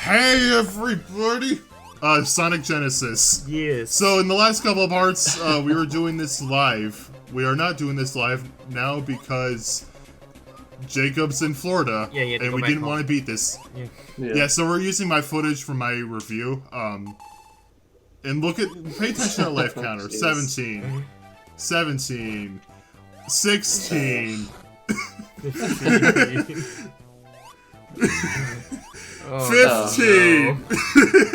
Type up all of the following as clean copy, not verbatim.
Hey everybody! Sonic Genesis. Yes. So in the last couple of parts, we were doing this live. We are not doing this live now because Jacob's in Florida, and we didn't want to beat this. Yeah, so we're using my footage from my review. And pay attention to our life counter. 17, 17, 16. 15! No.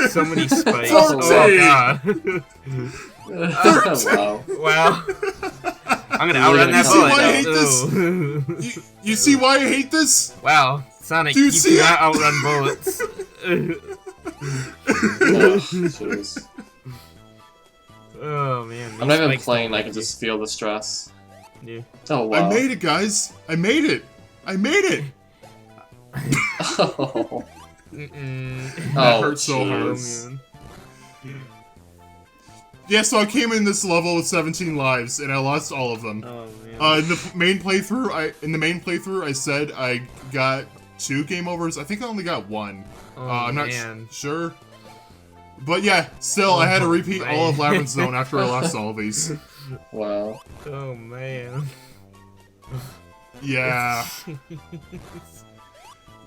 So many spikes. 14! Oh, God. 13! Wow. I'm gonna outrun that bullet. bullet. I hate this? You see why I hate this? Wow, Sonic, you cannot outrun bullets. Oh, man. I'm not even playing, I can just feel the stress. Yeah. Oh, wow. I made it, guys! I made it! I made it! Oh. That hurt so hard. Yeah, so I came in this level with 17 lives, and I lost all of them. Oh, man. In the main playthrough, I said I got 2 game overs. I think I only got 1. Oh, I'm not man. sure. But yeah, still, I had to repeat all of Labyrinth Zone after I lost all of these. Wow. Oh, man. Yeah.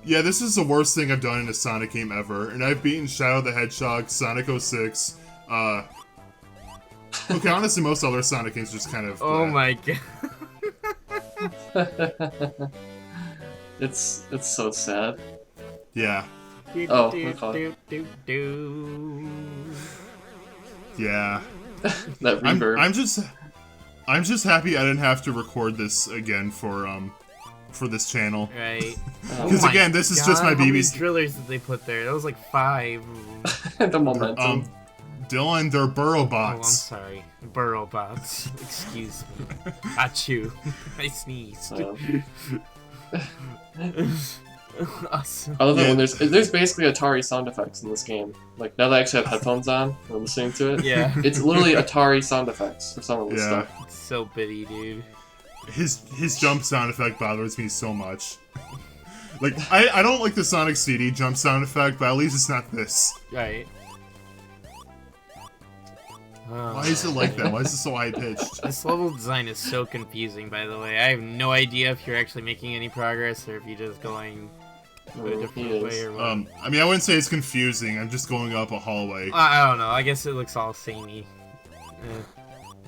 Yeah, this is the worst thing I've done in a Sonic game ever, and I've beaten Shadow the Hedgehog, Sonic 06, okay, honestly, most other Sonic games just kind of... Oh my god. It's so sad. Yeah. Oh, yeah. That reverb. I'm just happy I didn't have to record this again for this channel. Right. Because again, this is just my BB's. How many drillers did they put there? That was like 5. The momentum. Dylan, they're burrow bots. Oh, I'm sorry. Burrow bots. Excuse me. Achoo. I sneezed. Awesome. Other than when there's basically Atari sound effects in this game. Like, now that I actually have headphones on and I'm listening to it, yeah, it's literally Atari sound effects for some of this stuff. It's so bitty, dude. His jump sound effect bothers me so much. Like, I don't like the Sonic CD jump sound effect, but at least it's not this. Right. Why is it like that? Why is it so high-pitched? This level design is so confusing, by the way. I have no idea if you're actually making any progress or if you're just going a different way or what. I mean, I wouldn't say it's confusing. I'm just going up a hallway. I don't know. I guess it looks all samey.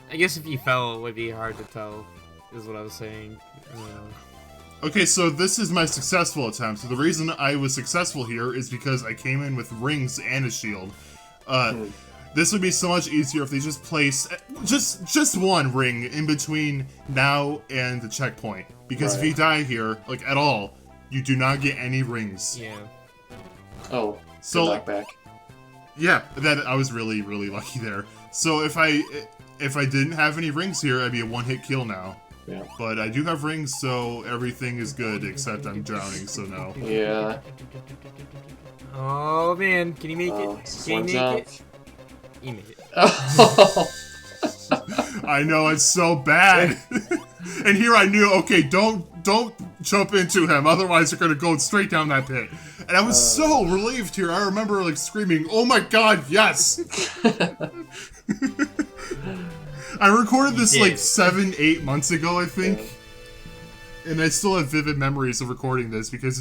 I guess if you fell, it would be hard to tell, is what I was saying. Okay, so this is my successful attempt. So the reason I was successful here is because I came in with rings and a shield. This would be so much easier if they just placed just one ring in between now and the checkpoint. Because if you die here, like at all, you do not get any rings. Yeah. Oh, so knockback. Yeah, that I was really, really lucky there. So if I didn't have any rings here, I'd be a one-hit kill now. Yeah. But I do have rings, so everything is good except I'm drowning, so no. Yeah. Oh man, can you make it? Can you make it? You made it. I know, it's so bad. And here I knew, okay, don't jump into him, otherwise you're gonna go straight down that pit. And I was so relieved here. I remember like screaming, "Oh my god, yes!" I recorded this like 7-8 months ago, I think. And I still have vivid memories of recording this because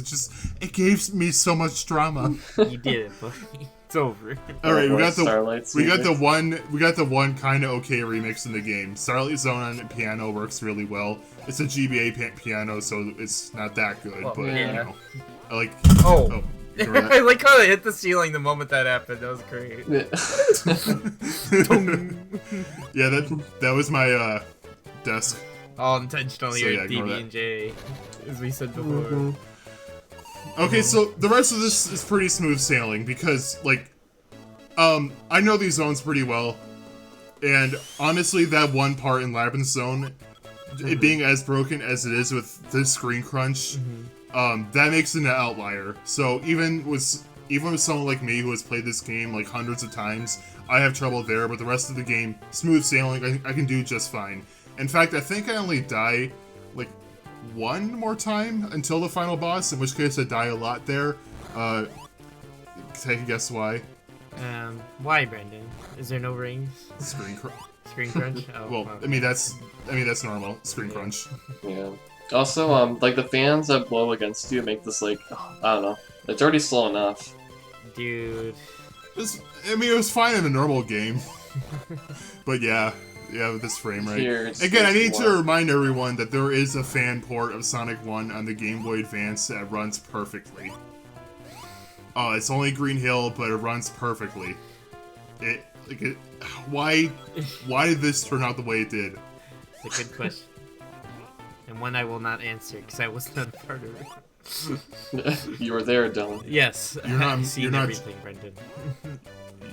it gave me so much drama. You did it, buddy. It's over. All right, we got the one kind of okay remix in the game. Starlight Zone on piano works really well. It's a GBA piano, so it's not that good, but you know, I like. Oh. I like how it hit the ceiling the moment that happened. That was great. Yeah, that was my desk. All intentionally, So, yeah, DB&J, as we said before. Okay, so the rest of this is pretty smooth sailing because, like, I know these zones pretty well, and honestly, that one part in Labyrinth Zone, it being as broken as it is with this screen crunch, that makes it an outlier. So even with someone like me who has played this game like hundreds of times, I have trouble there, but the rest of the game, smooth sailing, I can do just fine. In fact, I think I only die like one more time until the final boss, in which case I die a lot there. take a guess why? Why, Brendan? Is there no rings? Screen crunch. Screen crunch? Oh, Well, okay. I mean that's normal. Screen crunch. Yeah. Also, like the fans that blow against you make this like, I don't know. It's already slow enough. Dude. It was fine in a normal game. But yeah, with this frame rate. Here, it's Again, I need just to remind everyone that there is a fan port of Sonic 1 on the Game Boy Advance that runs perfectly. Oh, it's only Green Hill, but it runs perfectly. Why did this turn out the way it did? It's a good question. And one I will not answer, because I was not a part of it. You were there, Dylan. Yes, I've seen everything, Brendan.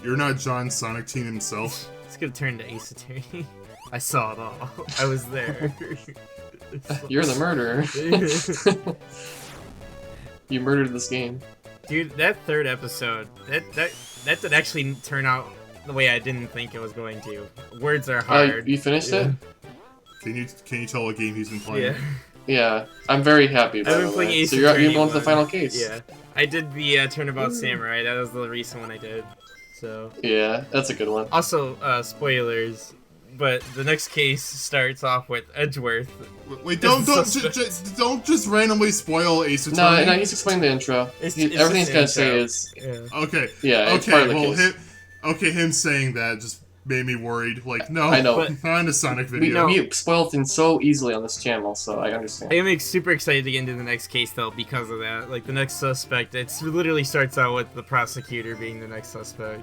You're not John Sonic Team himself. It's gonna turn to Ace Attorney. I saw it all. I was there. You're the murderer. You murdered this game. Dude, that third episode, that did actually turn out the way I didn't think it was going to. Words are hard. You finished it? Can you tell what game he's been playing? Yeah. Yeah, I'm very happy about I've been playing it. Ace So you're Attorney going to the 1. final case. Yeah. I did the Turnabout Samurai. That was the recent one I did. So. Yeah, that's a good one. Also, spoilers, but the next case starts off with Edgeworth. Wait, don't just randomly spoil Ace No, Attorney. he's explaining the intro. It's Everything he's just gonna the say intro. is Yeah. Okay. Yeah, it's Okay. part of the Well, case. him saying that just made me worried. Like, no, I know. not in a Sonic video. We spoil things so easily on this channel, so I understand. I am super excited to get into the next case though because of that. Like the next suspect, it literally starts out with the prosecutor being the next suspect,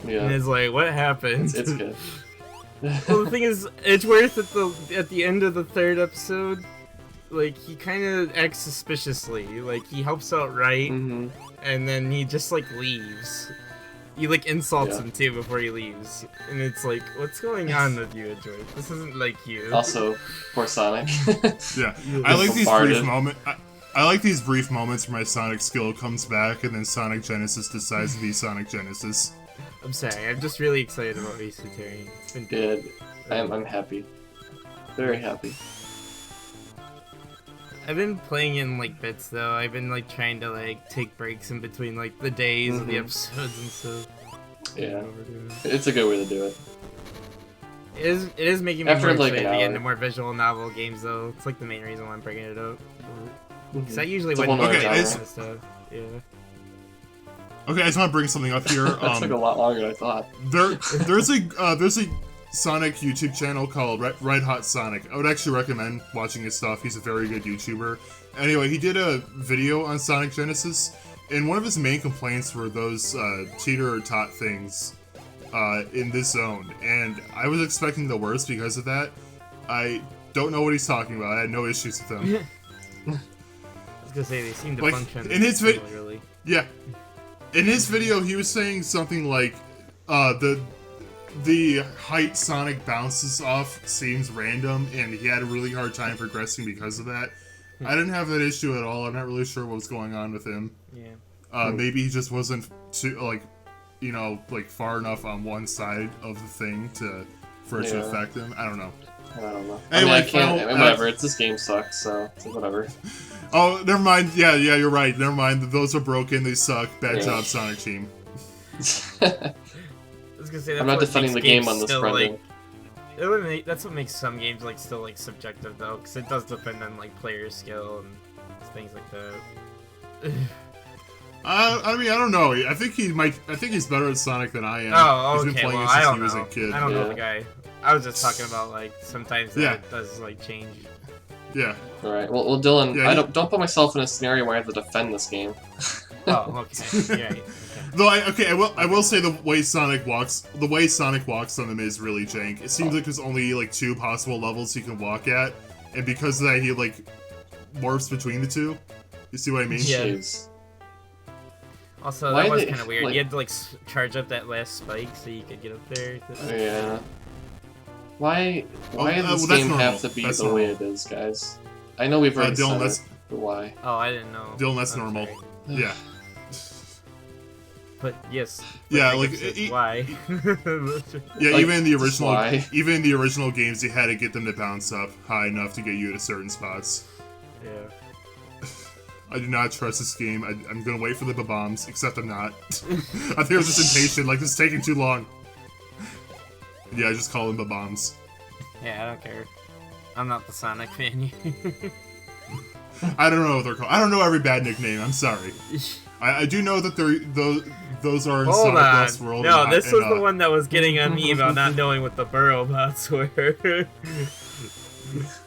and Yeah, it's like, what happened? it's good. Well, the thing is, Edgeworth at the end of the third episode, like he kind of acts suspiciously. Like he helps out right, hmm and then he just like leaves. He like insults Yeah. him too before he leaves, and it's like, what's going on with you, Edgeworth? This isn't like you. Also, poor Sonic. Yeah, I like these bombarded. brief moments. I like these brief moments where my Sonic skill comes back, and then Sonic Genesis decides to be Sonic Genesis. I'm sorry, I'm just really excited about Ace Attorney. It's been good. Good. I'm happy. Very happy. I've been playing in like bits though. I've been like trying to like take breaks in between like the days of the Mhm. episodes and stuff. Yeah, it's a good way to do it. It is making me After, more like, excited an to get hour. into more visual novel games though. It's like the main reason why I'm bringing it up. Because I usually It's a wouldn't whole do nother that genre. kind of stuff. Yeah. Okay, I just want to bring something up here. That took a lot longer than I thought. There's a Sonic YouTube channel called Red Hot Sonic. I would actually recommend watching his stuff. He's a very good YouTuber. Anyway, he did a video on Sonic Genesis, and one of his main complaints were those cheater or tot things in this zone. And I was expecting the worst because of that. I don't know what he's talking about. I had no issues with them. I was gonna say they seem to Like, function in his vid- similarly. Yeah. In his video, he was saying something like, the height Sonic bounces off seems random, and he had a really hard time progressing because of that. I didn't have that issue at all. I'm not really sure what was going on with him. Yeah. Maybe he just wasn't too, far enough on one side of the thing for it to Yeah. affect him. I don't know. I don't know. Anyway, I can't. final- Whatever. This game sucks, so whatever. Oh, never mind. Yeah, you're right. Never mind. Those are broken. They suck. Bad Yeah. job, Sonic Team. I was gonna say, that's I'm not what defending makes the game games on this, still, Brendan. that's what makes some games like still like subjective though, because it does depend on like player skill and things like that. I mean, I don't know. I think he's better at Sonic than I am. Oh, He's okay. been playing Well, it since I don't he was know. a kid. I don't know Yeah. the guy. I was just talking about like sometimes that Yeah. it does like change. Yeah. All right. Well, Dylan, Yeah, I don't put myself in a scenario where I have to defend this game. Oh, okay. Yeah. Okay. Though I will say the way Sonic walks on them is really jank. It seems like there's only like 2 possible levels he can walk at, and because of that he like morphs between the 2. You see what I mean? Yeah. Jeez. Also, Why that was they- kind of weird. like- You had to like charge up that last spike so you could get up there. Yeah. Why does well, this that's game normal. have to be That's the way normal. it is, guys? I know we've already Dylan, said that's- it, but why? Oh, I didn't know. Dylan, that's I'm normal. sorry. Yeah. But yes. Yeah, I like, guess it's it- why. Yeah, Like, even in the just original why? games, you had to get them to bounce up high enough to get you to certain spots. Yeah. I do not trust this game. I'm gonna wait for the bombs, except I'm not. I think I was just impatient, like, this is taking too long. Yeah, I just call them bombs. Yeah, I don't care. I'm not the Sonic fan. I don't know what they're called. I don't know every bad nickname, I'm sorry. I do know that those are in Hold Sonic on. Lost World. No, and, this was the one that was getting on me about not knowing what the burrow bots were.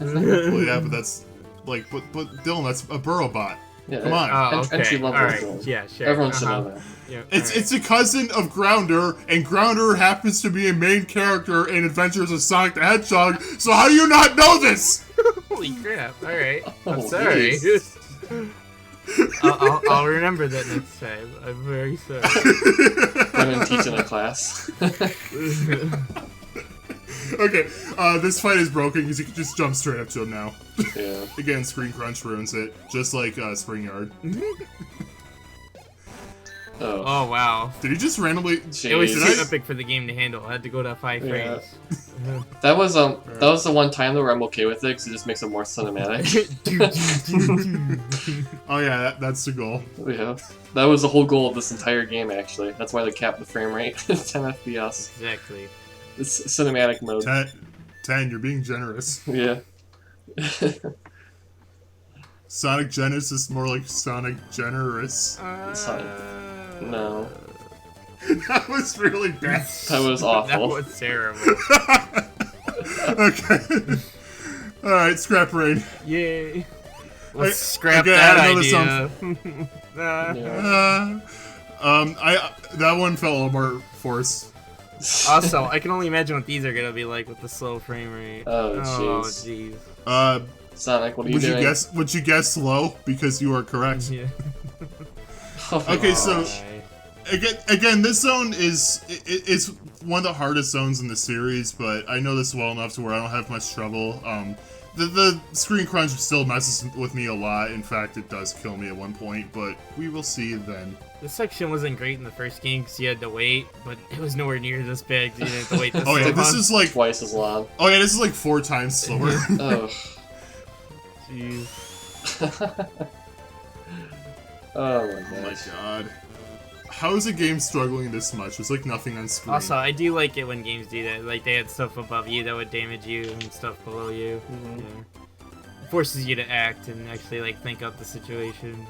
Well, yeah, but that's, like, but Dylan, that's a burrow bot. Yeah, Come on. Oh, okay. Entry level. Alright, yeah, sure. Everyone should know that. Yeah, It's a cousin of Grounder, and Grounder happens to be a main character in Adventures of Sonic the Hedgehog, so how do you not know this? Holy crap, alright. I'm Oh, sorry. jeez. I'll remember that next time. I'm very sorry. I'm teaching a class. Okay, this fight is broken because you can just jump straight up to him now. Yeah. Again, Screen Crunch ruins it, just like Spring Yard. Oh. Oh wow. Did he just randomly... It was Jeez. too epic for the game to handle. I had to go to 5 Yeah. frames. That was the one time though where I'm okay with it because it just makes it more cinematic. Oh yeah, that's the goal. Yeah. That was the whole goal of this entire game actually. That's why they capped the frame rate. 10 FPS. Exactly. It's cinematic mode. 10, you're being generous. Yeah. Sonic Genesis, more like Sonic Generous. No. That was really bad. That was That awful. was terrible. Okay. Alright, Scrap Rain. Yay. Let's scrap again, that I know idea. Yeah. That one felt a little more forced. Also, I can only imagine what these are gonna be like with the slow frame rate. Oh, Oh, jeez. jeez. Sonic, what are you doing? Would you guess slow? Because you are correct. Yeah. Oh my Okay, so Alright. again, this zone it's one of the hardest zones in the series, but I know this well enough to where I don't have much trouble. The screen crunch still messes with me a lot. In fact, it does kill me at one point, but we will see then. This section wasn't great in the first game because you had to wait, but it was nowhere near this big. So you didn't have to wait this Oh yeah, long. this is like Twice as long. oh yeah, this is like 4 times slower. Oh. Jeez. Oh my Oh my gosh. god. How is a game struggling this much? There's like nothing on screen. Also, I do like it when games do that. Like, they had stuff above you that would damage you and stuff below you. Mhm. Yeah. It forces you to act and actually, like, think out the situation.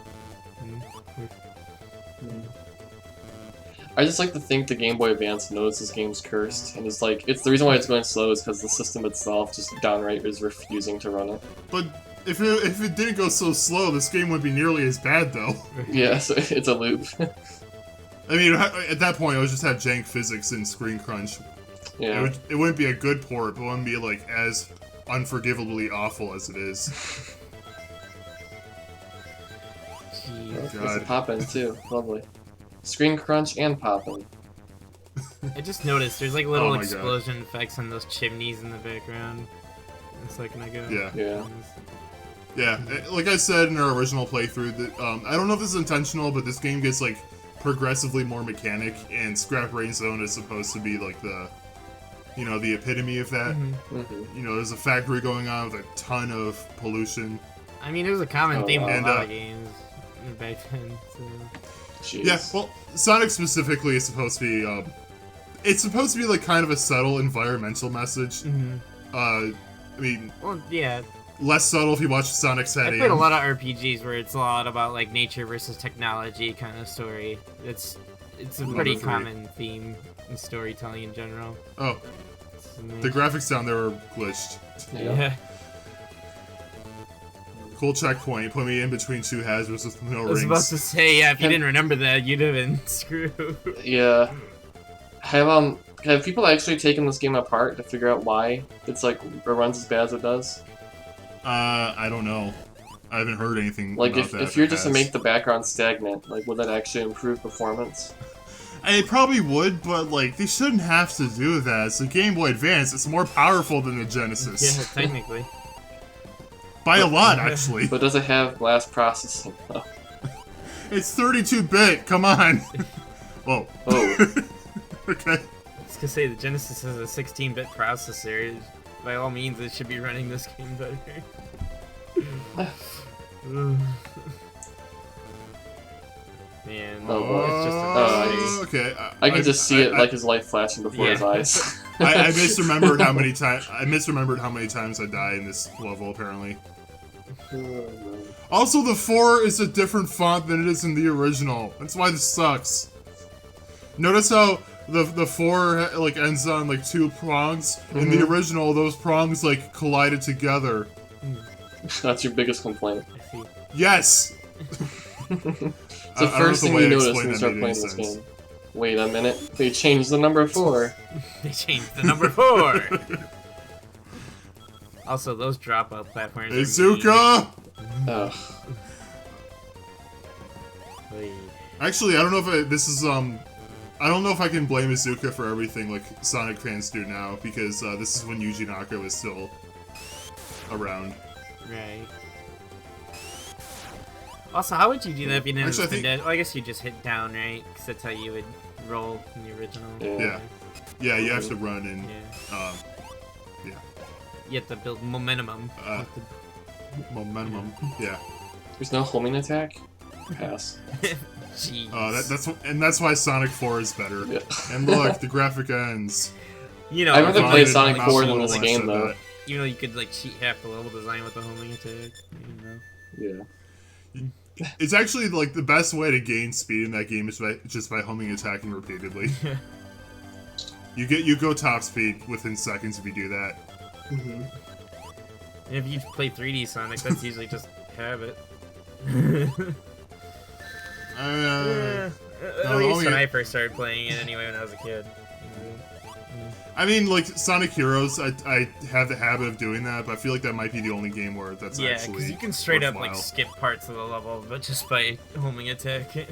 I just like to think the Game Boy Advance knows this game's cursed, and it's like, it's the reason why it's going slow is because the system itself just downright is refusing to run it. But if it didn't go so slow, this game wouldn't be nearly as bad though. Yeah, so it's a loop. I mean, at that point, I would just have jank physics in Screen Crunch. Yeah. It wouldn't be a good port, but it wouldn't be like as unforgivably awful as it is. Jeez. There's a pop-in too. Lovely. Screen crunch and pop-in. I just noticed there's, like, little Oh my God. explosion effects on those chimneys in the background. A second ago. Yeah. Yeah. Yeah, like I said in our original playthrough, that I don't know if this is intentional, but this game gets like progressively more mechanic, and Scrap Rain Zone is supposed to be like the, you know, the epitome of that. Mm-hmm. You know, there's a factory going on with a ton of pollution. I mean, it was a common Oh, theme wow. in a And, lot of games back then, so... Jeez. Yeah, well, Sonic specifically is supposed to be, it's supposed to be like kind of a subtle environmental message. I mean, Well, yeah. less subtle if you watch Sonic I Set played a lot of RPGs where it's a lot about, like, nature versus technology kind of story. It's a pretty 3. common theme in storytelling in general. Oh, It's the graphics down there were glitched. yeah. Cool checkpoint. Put me in between 2 hazards with no I was rings. about to say, yeah, if you didn't remember that, you'd have been screwed. Yeah. Have people actually taken this game apart to figure out why it's like it runs as bad as it does? I don't know. I haven't heard anything Like about that. if you're just to make the background stagnant, like would that actually improve performance? It probably would, but like they shouldn't have to do that. It's a Game Boy Advance. It's more powerful than the Genesis. Yeah, technically. By a lot, actually. But does it have blast processing? Oh. It's 32-bit. Come on. Whoa. Oh. Okay. I was gonna say, the Genesis has a 16-bit processor. By all means, it should be running this game better. Man, Oh, it's just a okay. I can just see it like his life flashing before his Yeah. eyes. I misremembered how many times I die in this level. Apparently. Also, the 4 is a different font than it is in the original. That's why this sucks. Notice how the 4 like ends on like 2 prongs. In the original, those prongs like collided together. That's your biggest complaint. I see. Yes. It's the first thing you notice when you start playing this game. Wait a minute, they changed the number 4. They changed the number 4. Also, those dropout platforms. are Izuka! Ugh. mean. Actually, I don't know if this is I don't know if I can blame Izuka for everything like Sonic fans do now, because this is when Yuji Naka was still around. Right. Also, how would you do that if you didn't Actually, I spin think- dash? Well, I guess you just hit down, right? Because that's how you would roll in the original. Yeah. Yeah, you have to run and Yeah. You have to build momentum. momentum. Yeah. There's no homing attack? Pass. Jeez. That's why Sonic 4 is better. Yeah. And look, the graphic ends. You know, I'd rather Fine, play and Sonic mouse 4 a than little this less game, than though. that. you know, you could like cheat half the level design with the homing attack. You know. Yeah. It's actually like the best way to gain speed in that game is just by homing attacking repeatedly. You go top speed within seconds if you do that. And if you play 3D Sonic, that's usually just habit. At least when I first started playing it anyway when I was a kid. I mean, like Sonic Heroes, I have the habit of doing that, but I feel like that might be the only game where that's Yeah, actually because you can straight up worthwhile. like skip parts of the level, but just by homing attacking.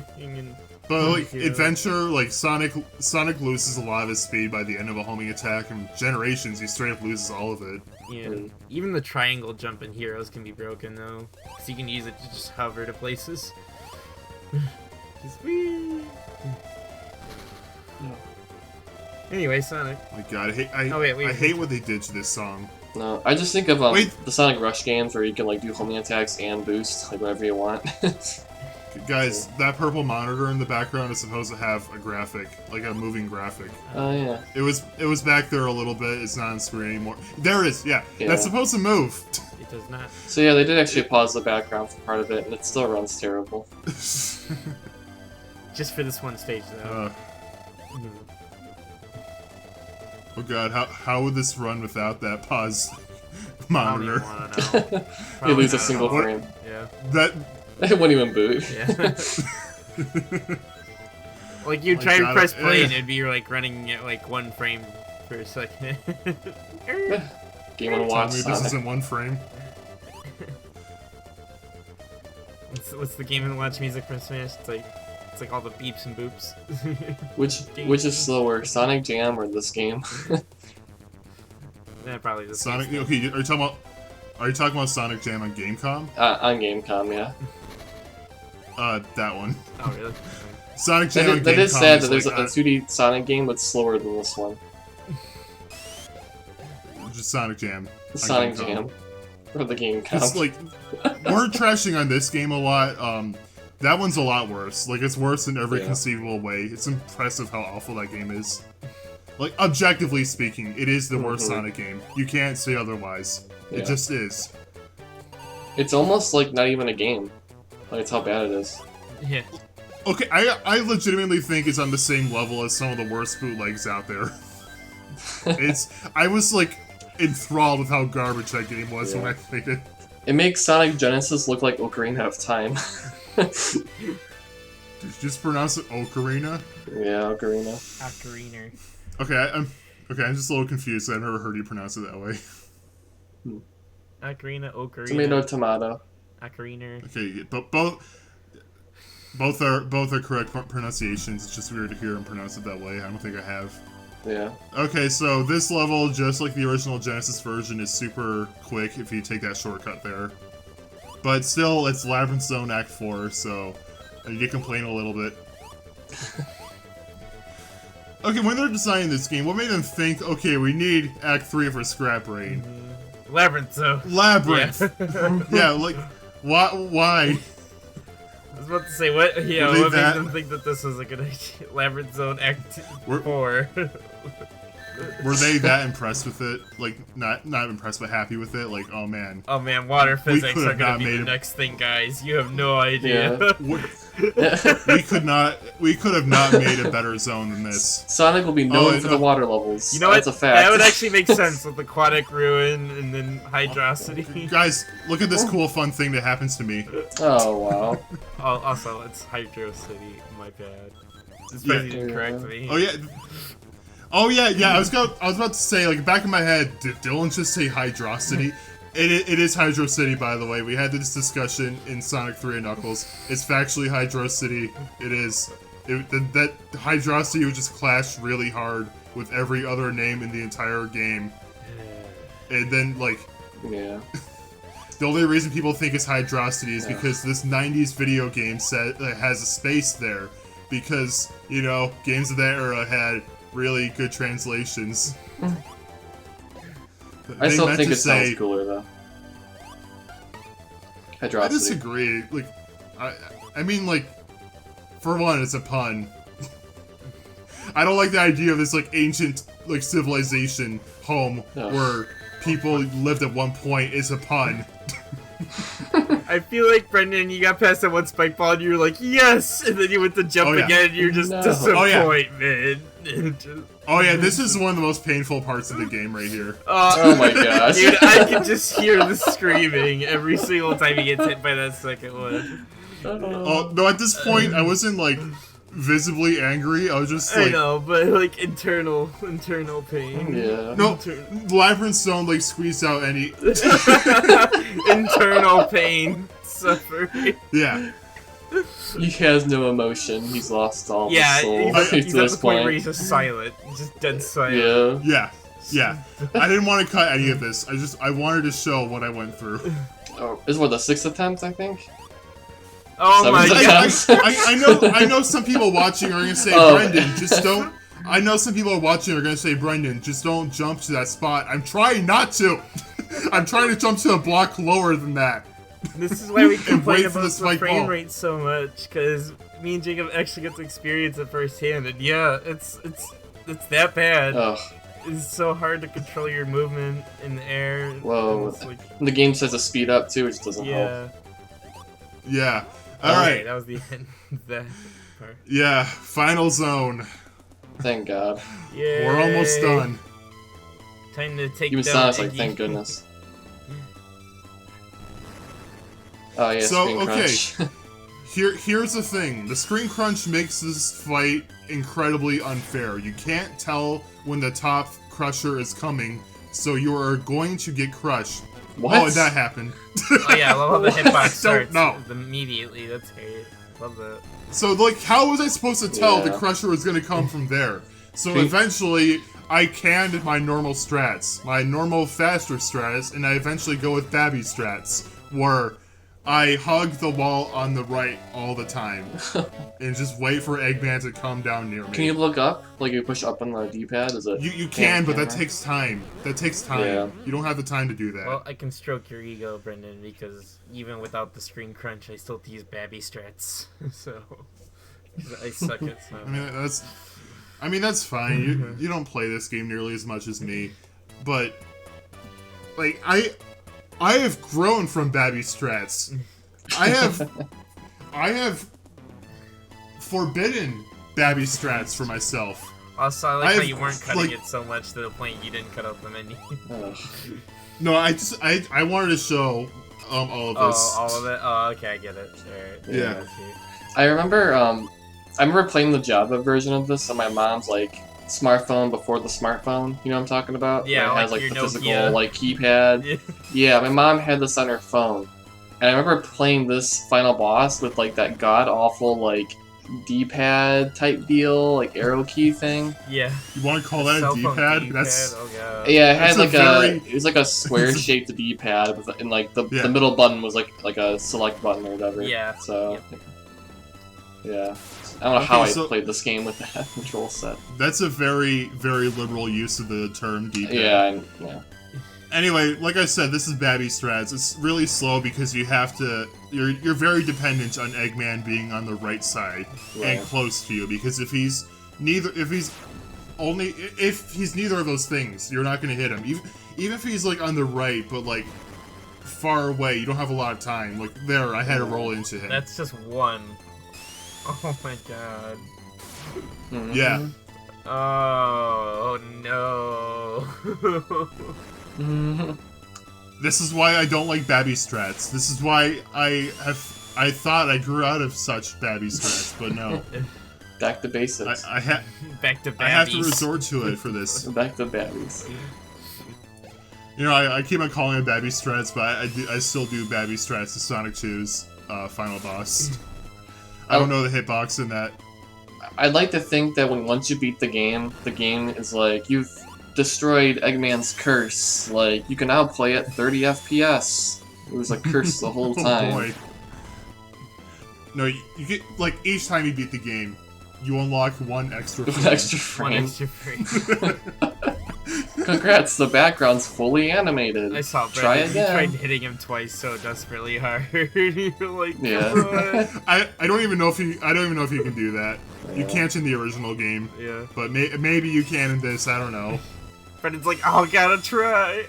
But like Yeah. Adventure, like Sonic loses a lot of his speed by the end of a homing attack, and Generations he straight up loses all of it. Yeah, even the triangle jump in Heroes can be broken though, because you can use it to just hover to places. Just whee! Anyway, Sonic. My God, I hate what they did to this song. No, I just think of Wait. the Sonic Rush games where you can like do homing attacks and boost, like whatever you want. Guys, that purple monitor in the background is supposed to have a graphic, like a moving graphic. Oh yeah. It was back there a little bit. It's not on screen anymore. There it is. Yeah, Yeah. that's supposed to move. It does not. So yeah, they did actually pause the background for part of it, and it still runs terrible. Just for this one stage though. Oh God, how would this run without that pause I don't even monitor? want to know. You Probably lose a not at single all. frame. Yeah. That It wouldn't even boot. Yeah. Like you'd My try to God, press play and it'd be like running at like 1 frame per second. Game on tell Watch me this Sonic. isn't 1 frame. What's the Game & Watch music from Smash? It's like all the beeps and boops. Which is slower, Sonic Jam or this game? Yeah, probably the Sonic. same. Okay, are you talking about Sonic Jam on Gamecom? On Gamecom, yeah. That one. Oh really? Sonic Jam on Gamecom. That is sad that there's like, a 2D Sonic game that's slower than this one. just Sonic Jam. on Sonic Gamecom. Jam. For the Gamecom. It's like we're trashing on this game a lot. That one's a lot worse. Like it's worse in every Yeah. conceivable way. It's impressive how awful that game is. Like objectively speaking, it is the worst Sonic game. You can't say otherwise. Yeah. It just is. It's almost like not even a game. Like, it's how bad it is. Yeah. Okay, I legitimately think it's on the same level as some of the worst bootlegs out there. I was like enthralled with how garbage that game was when I played it. It makes Sonic Genesis look like Ocarina of Time. Did you just pronounce it Ocarina? Yeah, Ocarina. Ocarina. Okay, I'm just a little confused. I've never heard you pronounce it that way. Ocarina. Tomato, tomato. Ocarina. Okay, but both are correct pronunciations. It's just weird to hear him pronounce it that way. I don't think I have. Yeah. Okay, so this level, just like the original Genesis version, is super quick if you take that shortcut there. But still, it's Labyrinth Zone Act 4, so you can complain a little bit. Okay, when they're designing this game, what made them think, okay, we need Act 3 for Scrap Brain? Labyrinth, so. Labyrinth! Yeah. Yeah, like, why? was about to say, what Were they made that- them think that this was a good idea? Labyrinth Zone Act Were- 4. Were they that impressed with it? Like, not impressed, but happy with it? Like, oh man. Oh man, water physics could are have gonna not be made the it. next thing, guys. You have no idea. Yeah. We could have not made a better zone than this. Sonic will be known Oh, for no. the water levels. You know That's what? a fact. That would actually make sense with Aquatic Ruin and then Hydrosity. Guys, look at this cool, fun thing that happens to me. Oh wow. Also, it's Hydro City. My bad. It's Yeah. funny you didn't correct me. Oh yeah. I was about to say, like, back in my head, did Dylan just say Hydrosity? It is Hydro City, by the way. We had this discussion in Sonic 3 and Knuckles. It's factually Hydro City. It is. That Hydrosity would just clash really hard with every other name in the entire game. And then, like, Yeah. the only reason people think it's Hydrosity is because this 90s video game set has a space there. Because, you know, games of that era had really good translations. I They still meant think to it sounds cooler though. I Hydrosity. disagree. Like, I mean, like, for one, it's a pun. I don't like the idea of this, like, ancient, like, civilization home Ugh. where people lived at one point. It's a pun. I feel like, Brendan, you got past that one spike ball and you were like, yes! And then you went to jump Oh, yeah. again and you're just No. disappointment. Oh yeah, this is one of the most painful parts of the game right here. Oh my gosh. Dude, I can just hear the screaming every single time he gets hit by that second one. Oh, no, at this point, I wasn't, like, visibly angry. I was just, I like... know, but like internal pain. Yeah. No, Labyrinth Zone, like, squeezed out any... Internal pain, suffering. Yeah. He has no emotion. He's lost all Yeah, his soul he's to at the this point where point. he's just silent, just dead silent. Yeah. Yeah. I didn't want to cut any of this. I wanted to show what I went through. Oh, this is what, the 6th attempt, I think? Oh my Seventh god. attempt? I know some people watching are gonna say, Oh. Brendan, just don't... I know some people are watching are gonna say, Brendan, just don't jump to that spot. I'm trying not to! I'm trying to jump to a block lower than that. This is why we complain wait for about the the spike frame ball. rate so much, because me and Jacob actually get to experience it firsthand, and yeah, it's that bad. Ugh. It's so hard to control your movement in the air. Whoa. It's like, And the game says to speed up too, which doesn't help. yeah. Yeah. Okay, Alright. that was the end of that part. Yeah. Final zone. Thank God. Yeah. We're almost done. Time to take Even down Sonic's like, Iggy. thank goodness. Oh yeah, So, screen okay. crunch. Here's the thing. The screen crunch makes this fight incredibly unfair. You can't tell when the top crusher is coming, so you are going to get crushed. What? Oh, and that happened. Oh yeah, I love how the hitbox starts know. immediately. That's great. Love that. So, like, how was I supposed to tell the Yeah. crusher was going to come from there? So Screen- eventually, I canned my normal strats, my normal faster strats, and I eventually go with Babby strats, where I hug the wall on the right all the time, and just wait for Eggman to come down near me. Can you look up? Like you push up on the D-pad? Is it? You can, but that camera? takes time. That takes time. Yeah. You don't have the time to do that. Well, I can stroke your ego, Brendan, because even without the screen crunch, I still use Babby strats. So I suck at some. I mean that's fine. You don't play this game nearly as much as me, but like I have grown from Babby strats. I have forbidden Babby strats for myself. Also, I like I how have, you weren't cutting like- it so much to the point you didn't cut out the menu. Ugh. No, I wanted to show all of this. Oh, all of it? Oh, okay, I get it. Alright. Yeah. got you. I remember playing the Java version of this on my mom's like smartphone before the smartphone. You know what I'm talking about? Yeah, Where it like has like your the Nokia. physical like keypad. Yeah. Yeah, my mom had this on her phone, and I remember playing this final boss with like that god awful like D-pad type deal, like arrow key thing. Yeah. You want to call that a Cell phone D-pad? D-pad, That's oh god. Yeah, it had That's like very- it was like a square shaped D-pad with and like the Yeah. middle button was like a select button or whatever. Yeah. So Yep. yeah, I don't know how Okay, so- I played this game with that control set. a very, very liberal use of the term D-pad. Yeah, yeah. Anyway, like I said, this is Babby Strats. It's really slow because you have to. You're very dependent on Eggman being on the right side and close to you. Because if he's neither of those things, you're not gonna hit him. Even if he's like on the right, but like far away, you don't have a lot of time. Like there, I had to roll into him. That's just one. Oh my god. Yeah. Oh no. This is why I don't like Babby Strats. This is why I thought I grew out of such Babby Strats, but no. Back to basics. Back to Babbies. I have to resort to it for this. Back to Babbies. You know, I keep on calling it Babby Strats, but I still do Babby Strats to Sonic 2's final boss. I don't know the hitbox in that. I'd like to think that once you beat the game is like, you've destroyed Eggman's curse. Like, you can now play at 30 FPS. It was a curse the whole time. Oh boy. No, you get, like, each time you beat the game, you unlock one extra frame. One extra frame. One extra frame. Congrats, the background's fully animated. I saw Brandon. Try You again. tried hitting him twice so desperately hard. You're like, Yeah. what? I don't even know if you can do that. You can't in the original game. Yeah. But maybe you can in this. I don't know. Brandon's like, oh, gotta try.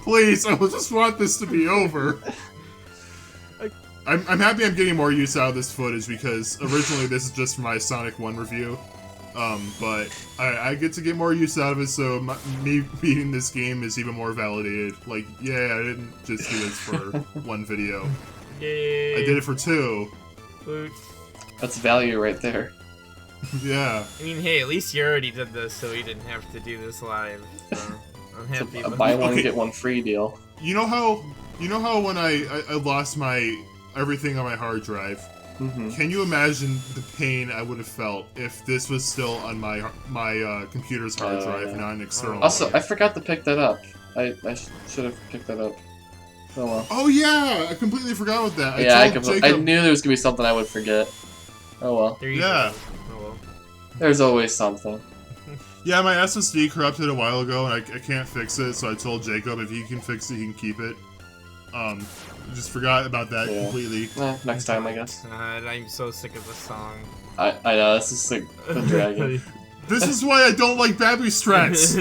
Please, I just want this to be over. I'm happy I'm getting more use out of this footage because originally this is just for my Sonic 1 review. But I get to get more use out of it, so me beating this game is even more validated. Like, yeah, I didn't just do this for one video. Yay. I did it for 2. Loot. That's value right there. Yeah. I mean, hey, at least you already did this, so we didn't have to do this live. So I'm happy. It's a buy one get one free deal. You know how when I lost my everything on my hard drive. Mm-hmm. Can you imagine the pain I would have felt if this was still on my computer's hard drive, not an external? Also, I forgot to pick that up. I should have picked that up. Oh well. Oh yeah, I completely forgot about that. I knew there was gonna be something I would forget. Oh well. There you Yeah. go. Oh well. There's always something. Yeah, my SSD corrupted a while ago, and I can't fix it. So I told Jacob if he can fix it, he can keep it. Just forgot about that completely. Next time, I guess. God, I'm so sick of this song. I know, this is like the dragon. This is why I don't like Babby Strats.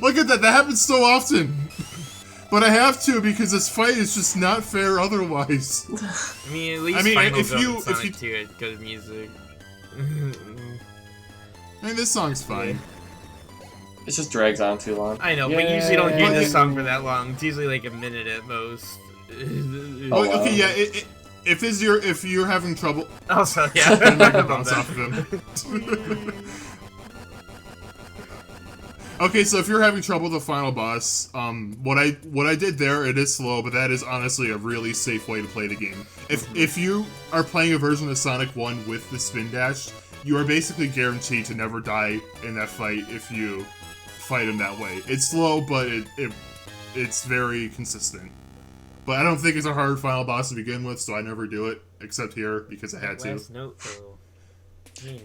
Look at that, that happens so often. But I have to because this fight is just not fair otherwise. I mean, at least Final if Zone you- and Sonic 2 had good music. I mean, this song's fine. It just drags on too long. I know, but you usually don't hear But this it- song for that long. It's usually like a minute at most. Oh, wow. Okay, yeah. If you're having trouble, Also, I'm yeah. not gonna bounce off of him. Okay, so if you're having trouble with the final boss, what I did there, it is slow, but that is honestly a really safe way to play the game. If you are playing a version of Sonic 1 with the spin dash, you are basically guaranteed to never die in that fight if you fight him that way. It's slow, but it's very consistent. But I don't think it's a hard final boss to begin with, so I never do it, except here, because I had to. Last note, though.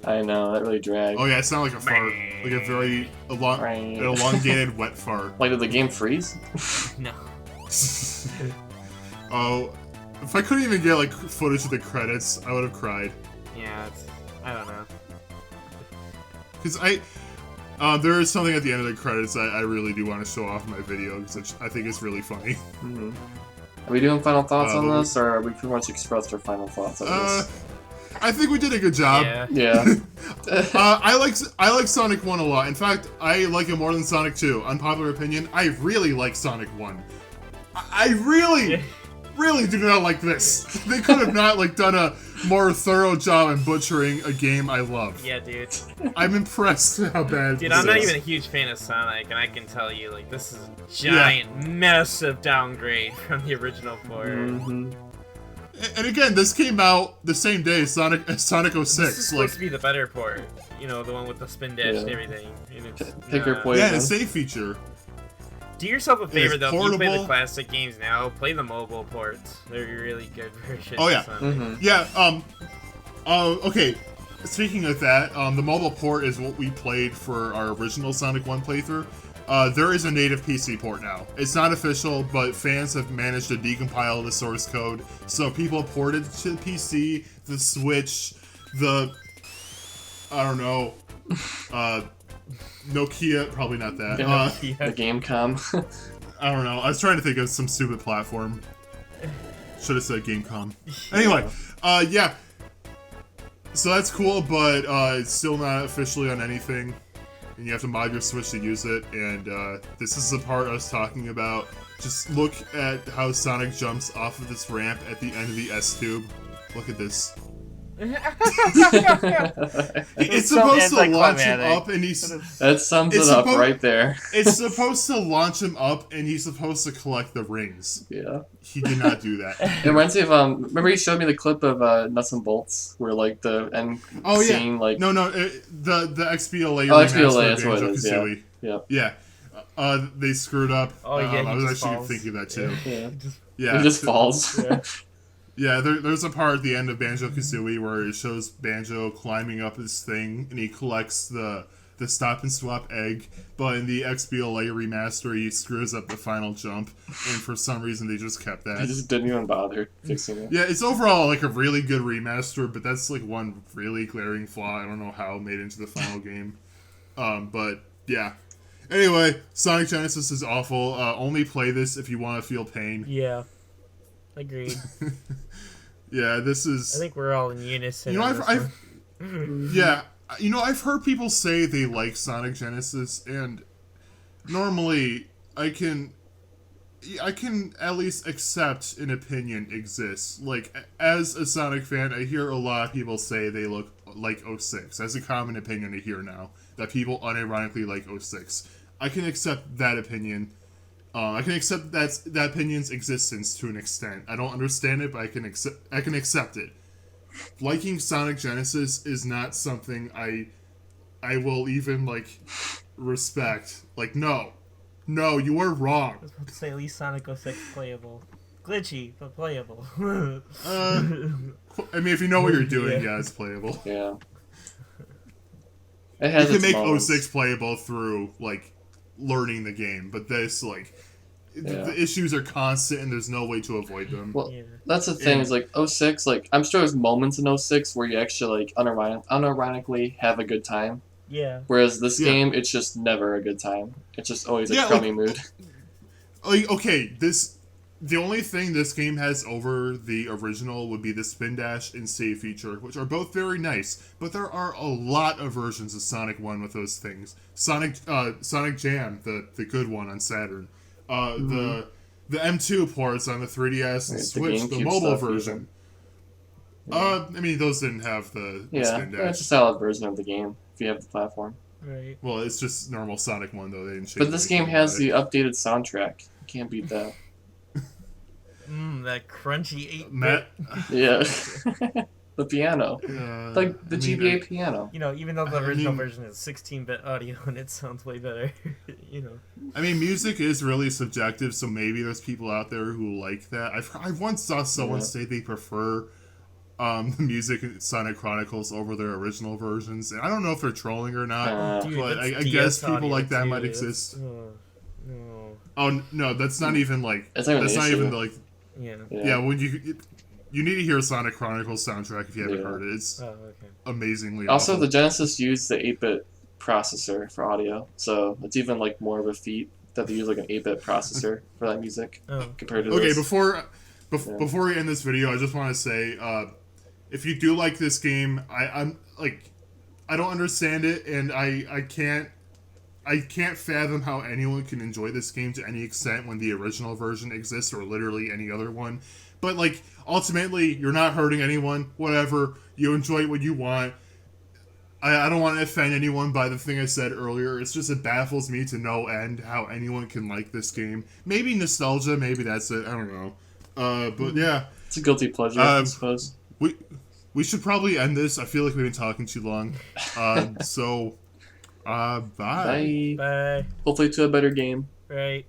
I know, that really drags. Oh yeah, it sounded like a fart. Like a very elongated wet fart. Like, did the game freeze? No. Oh, if I couldn't even get like footage of the credits, I would have cried. Yeah, I don't know. Because there is something at the end of the credits I really do want to show off in my video, because I think it's really funny. Mm-hmm. Are we doing final thoughts on this, or are we pretty much expressed our final thoughts on this? I think we did a good job. Yeah. Yeah. I like Sonic 1 a lot. In fact, I like it more than Sonic 2. Unpopular opinion, I really like Sonic 1. I really do not like this. They could have not like done a more thorough job in butchering a game I love. Yeah, dude. I'm impressed how bad Dude, this I'm not is. even a huge fan of Sonic, and I can tell you, like, this is a giant, massive downgrade from the original port. Mm-hmm. And again, this came out the same day as Sonic 06. This is supposed to be the better port. You know, the one with the spin dash and everything. And it's Pick your not. poison. Yeah, and a save feature. Do yourself a favor, It's though. If you play the portable. classic games now, play the mobile ports. They're really good versions Oh, yeah. of Sonic. Mm-hmm. Yeah, okay. Speaking of that, the mobile port is what we played for our original Sonic 1 playthrough. there is a native PC port now. It's not official, but fans have managed to decompile the source code, so people ported to the PC, the Switch, the... I don't know... Nokia, probably not that. The Gamecom. I don't know. I was trying to think of some stupid platform. Should have said Gamecom. Anyway, yeah. So that's cool, but it's still not officially on anything. And you have to mod your Switch to use it. And this is the part I was talking about. Just look at how Sonic jumps off of this ramp at the end of the S-tube. Look at this. It's supposed to launch him up, and he's... That sums it up right there. It's supposed to launch him up, and he's supposed to collect the rings. Yeah. He did not do that. It reminds me of, remember you showed me the clip of Nuts and Bolts, where, like, the end scene, like... No, the XBLA XBLA, that's what it is, yeah. They screwed up. Oh, yeah, I was actually falls. thinking that, too. Yeah. He just falls. Yeah. Yeah, there's a part at the end of Banjo-Kazooie where it shows Banjo climbing up this thing, and he collects the stop and swap egg, but in the XBLA remaster, he screws up the final jump, and for some reason they just kept that. They just didn't even bother fixing it. Yeah, it's overall like a really good remaster, but that's like one really glaring flaw. I don't know how it made it into the final game. But yeah. Anyway, Sonic Genesis is awful. Only play this if you want to feel pain. Yeah. Agreed. Yeah, this is... I think we're all in unison. You know, I've heard people say they like Sonic Genesis, and normally I can at least accept an opinion exists. Like, as a Sonic fan, I hear a lot of people say they look like 06. That's a common opinion I hear now, that people unironically like 06. I can accept that opinion. I can accept that opinion's existence to an extent. I don't understand it, but I can accept it. Liking Sonic Genesis is not something I will even, like, respect. Like, no, you are wrong. I was about to say at least Sonic 06 playable. Glitchy, but playable. I mean, if you know what you're doing, yeah, it's playable. Yeah. It has you can make moments. 06 playable through, like, learning the game, but this, like... The issues are constant, and there's no way to avoid them. Well, that's the thing, is like 06, like, I'm sure there's moments in 06 where you actually, like, unironically have a good time. Yeah. Whereas this game, it's just never a good time. It's just always a crummy mood. Like, okay, the only thing this game has over the original would be the spin dash and save feature, which are both very nice, but there are a lot of versions of Sonic 1 with those things. Sonic Jam, the good one on Saturn. The M2 ports on the 3DS and Switch, the mobile version. I mean, those didn't have the spin dash. It's a solid version of the game if you have the platform. Right. Well, it's just normal Sonic 1, though. They didn't change. But this game has the updated soundtrack. You can't beat that. That crunchy 8-bit. Matt. Yeah. The piano. Like the GBA piano. You know, even though the original version is 16-bit audio and it sounds way better, you know. I mean, music is really subjective, so maybe there's people out there who like that. I once saw someone say they prefer the music in Sonic Chronicles over their original versions, and I don't know if they're trolling or not, Dude, but I guess people like that might exist. No. Oh, no, that's not even, like... That's not even like... Yeah, when you need to hear Sonic Chronicles soundtrack if you haven't heard it. It's amazingly Also, awful. the Genesis used the 8-bit processor for audio, so it's even like more of a feat that they use like an 8-bit processor for that music compared to this. Before we end this video, I just want to say, if you do like this game, I'm like, I don't understand it, and I can't fathom how anyone can enjoy this game to any extent when the original version exists, or literally any other one. But, like, ultimately, you're not hurting anyone, whatever. You enjoy what you want. I don't want to offend anyone by the thing I said earlier. It's just, it baffles me to no end how anyone can like this game. Maybe nostalgia, maybe that's it, I don't know. But yeah. It's a guilty pleasure, I suppose. We should probably end this. I feel like we've been talking too long. Bye. Bye. Bye. Hopefully to a better game. Right.